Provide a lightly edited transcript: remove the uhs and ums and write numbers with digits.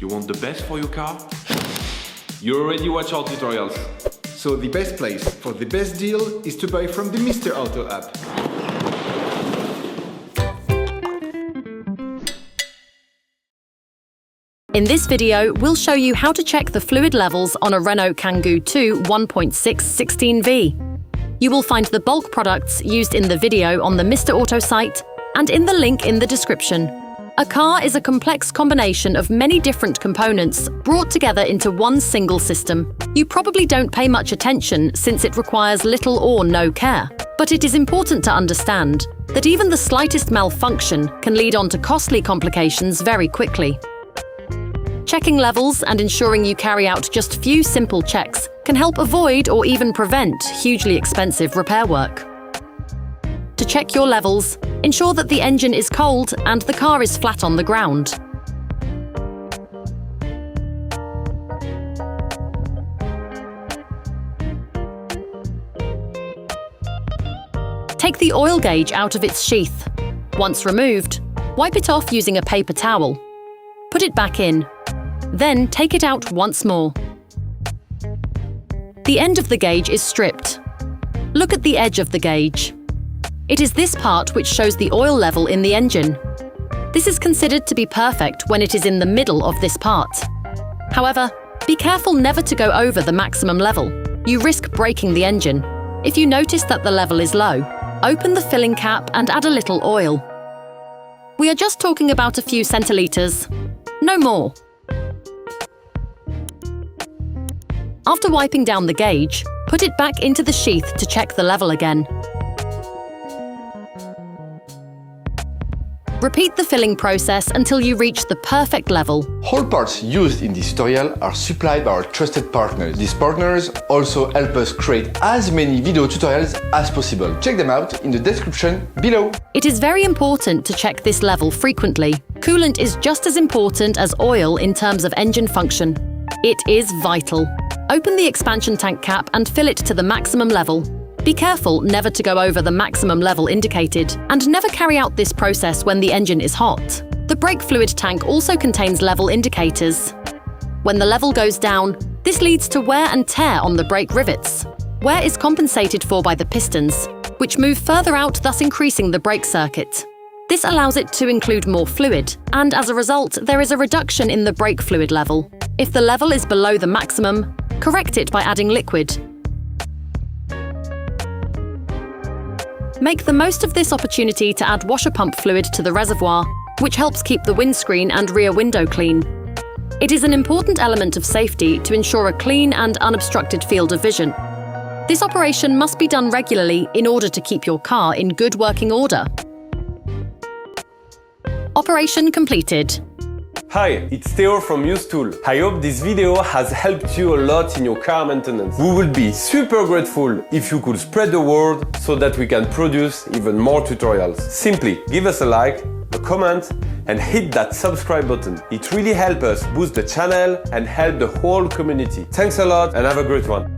You want the best for your car? You already watch our tutorials. So the best place for the best deal is to buy from the Mr. Auto app. In this video, we'll show you how to check the fluid levels on a Renault Kangoo 2 1.6 16V. You will find the bulk products used in the video on the Mr. Auto site and in the link in the description. A car is a complex combination of many different components brought together into one single system. You probably don't pay much attention since it requires little or no care. But it is important to understand that even the slightest malfunction can lead on to costly complications very quickly. Checking levels and ensuring you carry out just few simple checks can help avoid or even prevent hugely expensive repair work. To check your levels, ensure that the engine is cold and the car is flat on the ground. Take the oil gauge out of its sheath. Once removed, wipe it off using a paper towel. Put it back in. Then take it out once more. The end of the gauge is stripped. Look at the edge of the gauge. It is this part which shows the oil level in the engine. This is considered to be perfect when it is in the middle of this part. However, be careful never to go over the maximum level. You risk breaking the engine. If you notice that the level is low, open the filling cap and add a little oil. We are just talking about a few centiliters, no more. After wiping down the gauge, put it back into the sheath to check the level again. Repeat the filling process until you reach the perfect level. All parts used in this tutorial are supplied by our trusted partners. These partners also help us create as many video tutorials as possible. Check them out in the description below. It is very important to check this level frequently. Coolant is just as important as oil in terms of engine function. It is vital. Open the expansion tank cap and fill it to the maximum level. Be careful never to go over the maximum level indicated, and never carry out this process when the engine is hot. The brake fluid tank also contains level indicators. When the level goes down, this leads to wear and tear on the brake rivets. Wear is compensated for by the pistons, which move further out, thus increasing the brake circuit. This allows it to include more fluid, and as a result, there is a reduction in the brake fluid level. If the level is below the maximum, correct it by adding liquid. Make the most of this opportunity to add washer pump fluid to the reservoir, which helps keep the windscreen and rear window clean. It is an important element of safety to ensure a clean and unobstructed field of vision. This operation must be done regularly in order to keep your car in good working order. Operation completed. Hi, it's Theo from Usetool. I hope this video has helped you a lot in your car maintenance. We would be super grateful if you could spread the word so that we can produce even more tutorials. Simply give us a like, a comment, and hit that subscribe button. It really helps us boost the channel and help the whole community. Thanks a lot and have a great one.